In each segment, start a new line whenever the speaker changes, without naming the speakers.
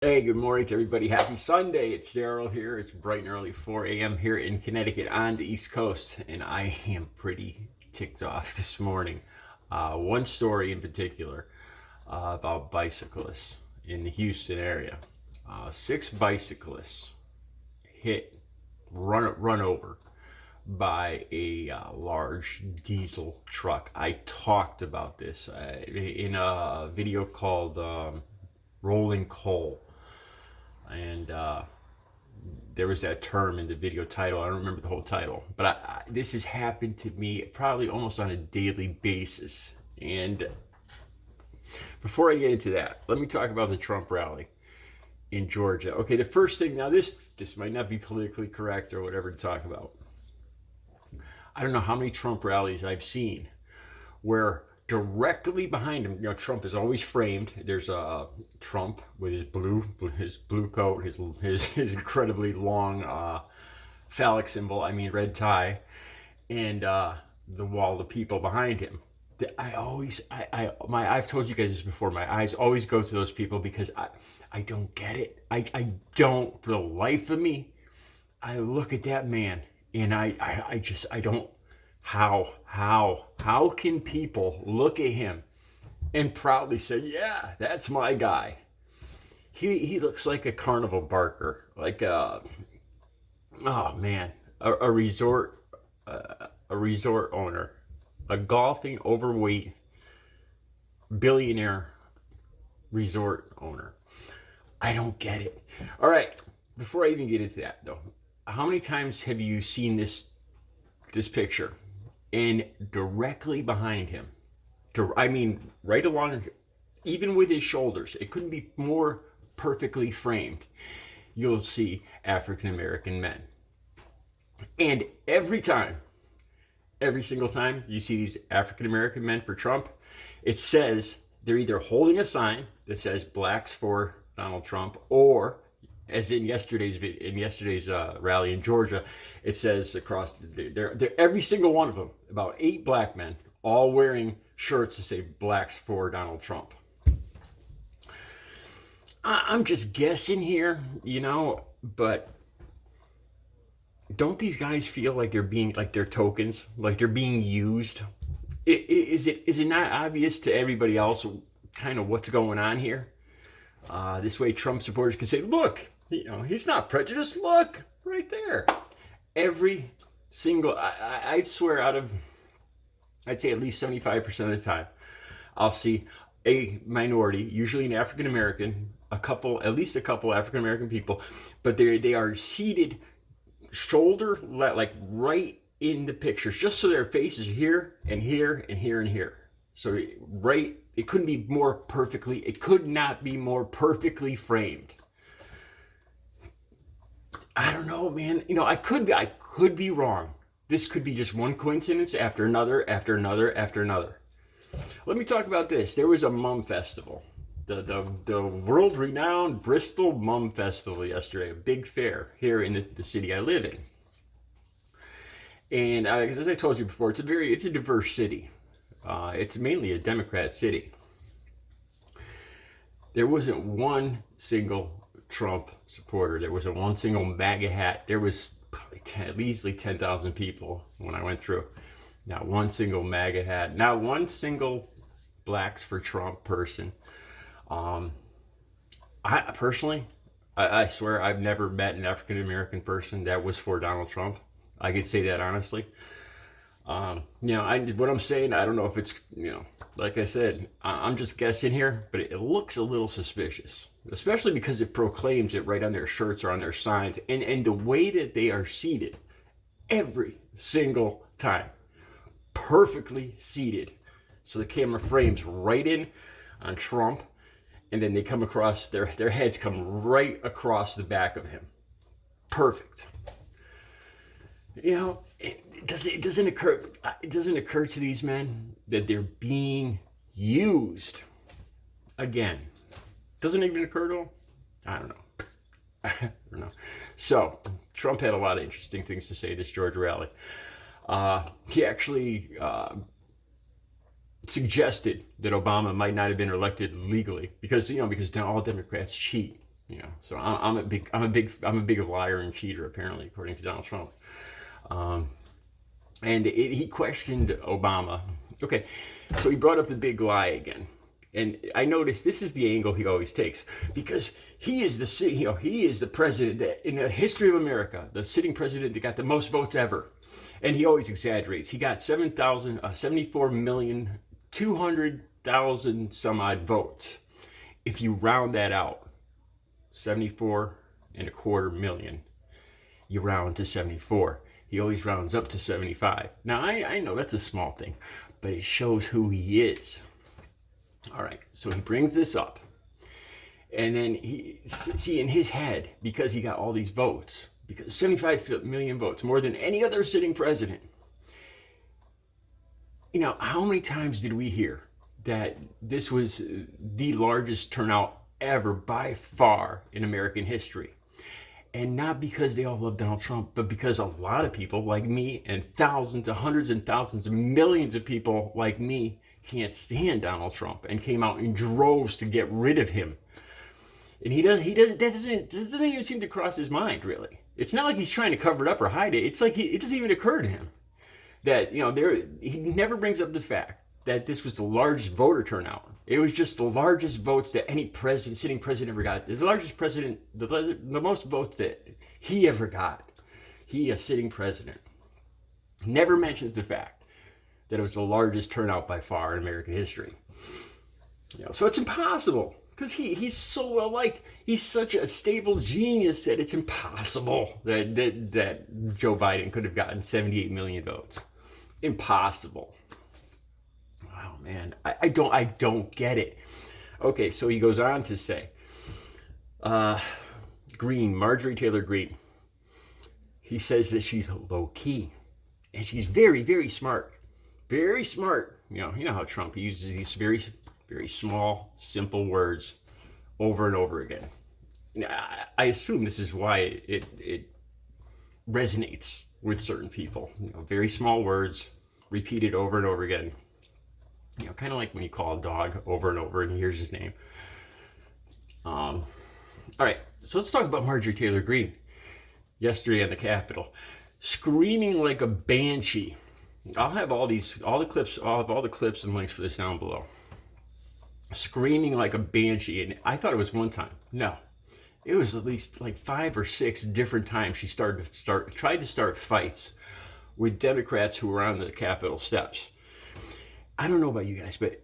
Hey, good morning to everybody. Happy Sunday. It's Daryl here. It's bright and early 4 a.m. here in Connecticut on the East Coast, and I am pretty ticked off this morning. One story in particular about bicyclists in the Houston area. Six bicyclists run over by a large diesel truck. I talked about this in a video called Rolling Coal. And there was that term in the video title. I don't remember the whole title, but this has happened to me probably almost on a daily basis. And before I get into that, let me talk about the Trump rally in Georgia. Okay, the first thing, now this might not be politically correct or whatever to talk about. I don't know how many Trump rallies I've seen where directly behind him, Trump is always framed. There's a Trump with his blue coat, his incredibly long phallic symbol. I mean red tie, and the wall of people behind him. I've told you guys this before. My eyes always go to those people because I don't get it. I don't, for the life of me. I look at that man and I don't. How can people look at him and proudly say, yeah, that's my guy? He looks like a carnival barker, like oh man, a resort owner, a golfing overweight billionaire resort owner. I don't get it. All right, before I even get into that though, how many times have you seen this picture? And directly behind him, I mean, right along, even with his shoulders, it couldn't be more perfectly framed. You'll see African American men. And every single time you see these African American men for Trump, it says they're either holding a sign that says blacks for Donald Trump, or as in yesterday's rally in Georgia, it says across they're every single one of them, about 8 black men, all wearing shirts that say blacks for Donald Trump. I'm just guessing here, but don't these guys feel like they're tokens, like they're being used? Is it not obvious to everybody else kind of what's going on here? This way Trump supporters can say, look, he's not prejudiced. Look, right there. Every single, I'd swear I'd say at least 75% of the time, I'll see a minority, usually an African American, at least a couple African American people, but they are seated shoulder, like right in the pictures, just so their faces are here and here and here and here. So it could not be more perfectly framed. I don't know, man. I could be wrong. This could be just one coincidence after another, after another, after another. Let me talk about this. There was a Mum Festival, the world-renowned Bristol Mum Festival yesterday, a big fair here in the city I live in. And as I told you before, it's a diverse city. It's mainly a Democrat city. There wasn't one single Trump supporter. There wasn't one single MAGA hat. There was probably easily 10,000 people when I went through. Not one single MAGA hat. Not one single blacks for Trump person. I personally, I swear I've never met an African American person that was for Donald Trump. I could say that honestly. What I'm saying, I don't know if it's, like I said, I'm just guessing here, but it looks a little suspicious, especially because it proclaims it right on their shirts or on their signs, and the way that they are seated every single time, perfectly seated. So the camera frames right in on Trump, and then they come across, their heads come right across the back of him. Perfect. It doesn't occur to these men that they're being used again. Doesn't even occur to them. I don't know. So Trump had a lot of interesting things to say this Georgia rally. He actually suggested that Obama might not have been elected legally because all Democrats cheat. So I'm a big liar and cheater, apparently, according to Donald Trump. And he questioned Obama. Okay, so he brought up the big lie again. And I noticed this is the angle he always takes, because he is the president that, in the history of America, the sitting president that got the most votes ever. And he always exaggerates. He got 74,200,000 some odd votes. If you round that out, 74.25 million, you round to 74. He always rounds up to 75. Now, I know that's a small thing, but it shows who he is. All right, so he brings this up. And then in his head, because he got all these votes, because 75 million votes, more than any other sitting president. How many times did we hear that this was the largest turnout ever by far in American history? And not because they all love Donald Trump, but because a lot of people like me, and thousands, hundreds and thousands, and millions of people like me can't stand Donald Trump and came out in droves to get rid of him. And that doesn't even seem to cross his mind, really. It's not like he's trying to cover it up or hide it. It's like it doesn't even occur to him that, he never brings up the fact that this was the largest voter turnout. It was just the largest votes that any sitting president ever got. The largest president, the most votes that he ever got. He, a sitting president, never mentions the fact that it was the largest turnout by far in American history. So it's impossible, because he's so well liked. He's such a stable genius that it's impossible that Joe Biden could have gotten 78 million votes. Impossible. Oh man, I don't get it. Okay, so he goes on to say, Marjorie Taylor Greene. He says that she's low key, and she's very, very smart. Very smart. You know how Trump, he uses these very, very small, simple words over and over again. I assume this is why it resonates with certain people. Very small words repeated over and over again. Kind of like when you call a dog over and over and he hears his name. All right, so let's talk about Marjorie Taylor Greene. Yesterday on the Capitol, screaming like a banshee. I'll have all the clips and links for this down below. Screaming like a banshee, and I thought it was one time. No, it was at least like 5 or 6 different times she tried to start fights with Democrats who were on the Capitol steps. I don't know about you guys, but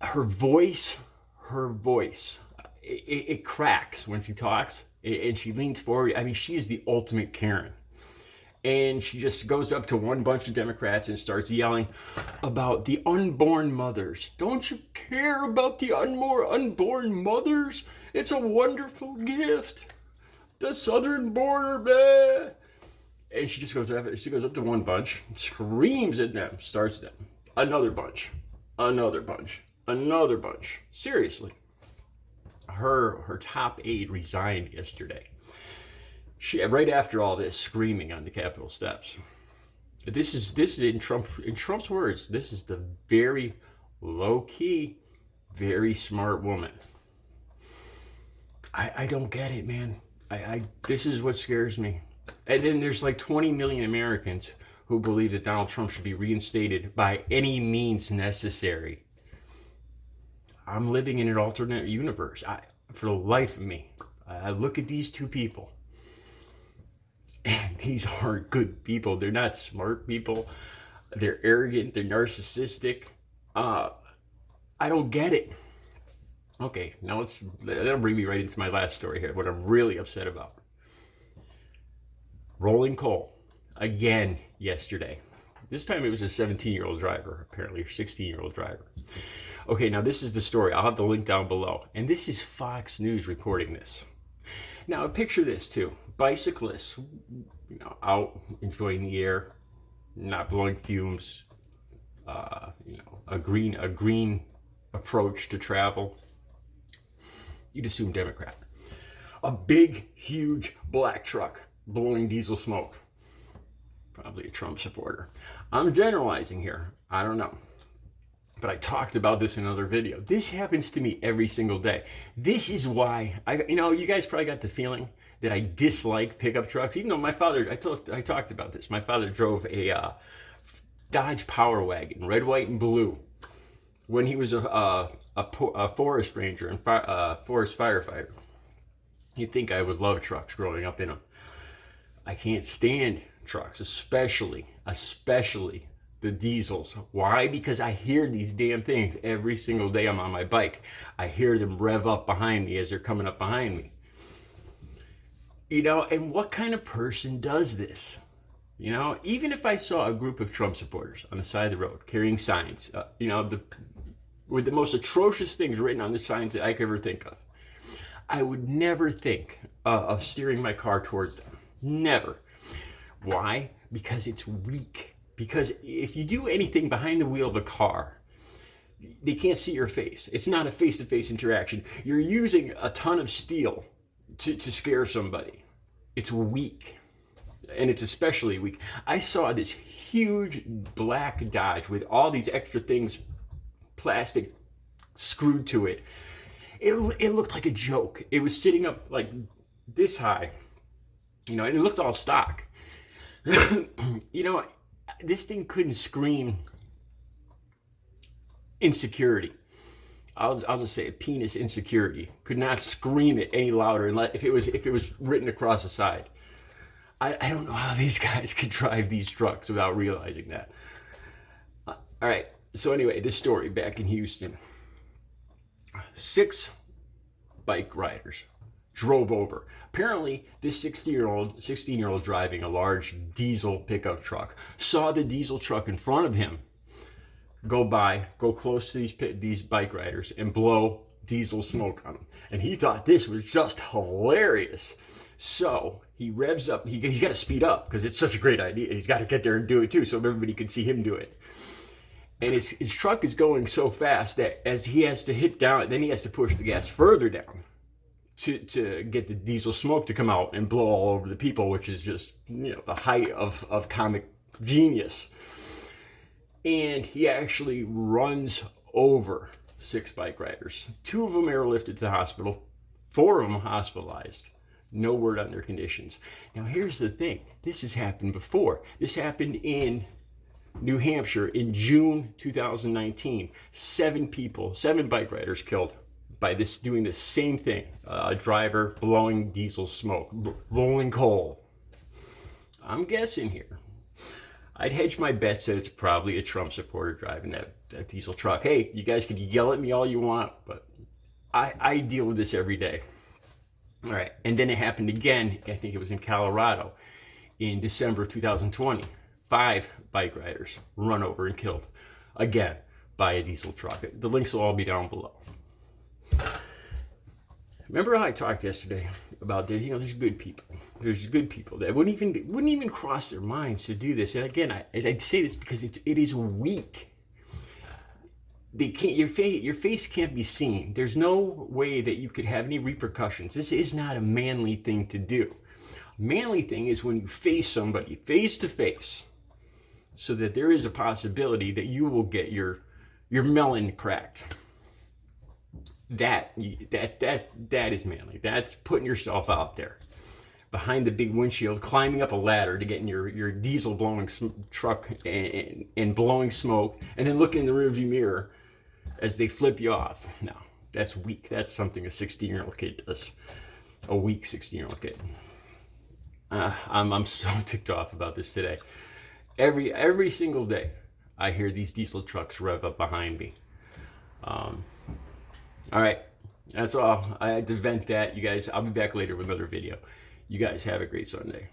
her voice, it cracks when she talks, and she leans forward. I mean, she's the ultimate Karen. And she just goes up to one bunch of Democrats and starts yelling about the unborn mothers. Don't you care about the unborn mothers? It's a wonderful gift. The southern border, blah. And she goes up to one bunch, screams at them, starts them. Another bunch. Seriously. Her top aide resigned yesterday. She, right after all this screaming on the Capitol steps. This is in Trump's words, this is the very low-key, very smart woman. I don't get it, man. This is what scares me. And then there's like 20 million Americans who believe that Donald Trump should be reinstated by any means necessary. I'm living in an alternate universe. For the life of me, I look at these two people, and these aren't good people. They're not smart people. They're arrogant. They're narcissistic. I don't get it. Okay, now that'll bring me right into my last story here, what I'm really upset about. Rolling coal again yesterday. This time it was a 17-year-old driver, apparently, or 16-year-old driver. Okay, now this is the story. I'll have the link down below. And this is Fox News reporting this. Now, picture this too. Bicyclists, out enjoying the air, not blowing fumes, a green approach to travel. You'd assume Democrat. A big, huge black truck blowing diesel smoke. Probably a Trump supporter. I'm generalizing here. I don't know. but I talked about this in another video. This happens to me every single day. This is why you guys probably got the feeling that I dislike pickup trucks. Even though my father, I talked about this. My father drove a Dodge Power Wagon, red, white, and blue, when he was a forest ranger and forest firefighter. You'd think I would love trucks growing up in them. I can't stand trucks, especially the diesels. Why? Because I hear these damn things every single day I'm on my bike. I hear them rev up behind me as they're coming up behind me. And what kind of person does this? Even if I saw a group of Trump supporters on the side of the road carrying signs, with the most atrocious things written on the signs that I could ever think of, I would never think of steering my car towards them. Never. Why? Because it's weak. Because if you do anything behind the wheel of a car, they can't see your face. It's not a face-to-face interaction. You're using a ton of steel to scare somebody. It's weak. And it's especially weak. I saw this huge black Dodge with all these extra things, plastic screwed to it. It looked like a joke. It was sitting up like this high, and it looked all stock. This thing couldn't scream insecurity. I'll just say it, penis insecurity. Could not scream it any louder unless if it was written across the side. I don't know how these guys could drive these trucks without realizing that. All right. So anyway, this story back in Houston. 6 bike riders drove over. Apparently, this 16-year-old driving a large diesel pickup truck saw the diesel truck in front of him go close to these bike riders and blow diesel smoke on them. And he thought this was just hilarious. So he revs up. He's got to speed up because it's such a great idea. He's got to get there and do it too, so everybody can see him do it. And his truck is going so fast that as he has to hit down, then he has to push the gas further down to get the diesel smoke to come out and blow all over the people, which is just the height of comic genius. And he actually runs over 6 bike riders. 2 of them are airlifted to the hospital. 4 of them hospitalized. No word on their conditions. Now here's the thing. This has happened before. This happened in New Hampshire in June 2019. 7 bike riders killed by doing the same thing. A driver blowing diesel smoke, rolling coal. I'm guessing here. I'd hedge my bets that it's probably a Trump supporter driving that diesel truck. Hey, you guys can yell at me all you want, but I deal with this every day. All right, and then it happened again. I think it was in Colorado in December of 2020. 5 bike riders run over and killed again by a diesel truck. The links will all be down below. Remember how I talked yesterday about there's good people. There's good people that wouldn't even cross their minds to do this. And again, I'd say this because it is weak. They can't. Your face can't be seen. There's no way that you could have any repercussions. This is not a manly thing to do. A manly thing is when you face somebody face to face, so that there is a possibility that you will get your melon cracked. That is manly. That's putting yourself out there behind the big windshield, climbing up a ladder to get in your diesel blowing truck and blowing smoke, and then looking in the rearview mirror as they flip you off. No, that's weak. That's something a 16-year-old kid does. A weak 16-year-old kid. I'm so ticked off about this today. Every single day, I hear these diesel trucks rev up behind me. All right, that's all. I had to vent that. You guys, I'll be back later with another video. You guys have a great Sunday.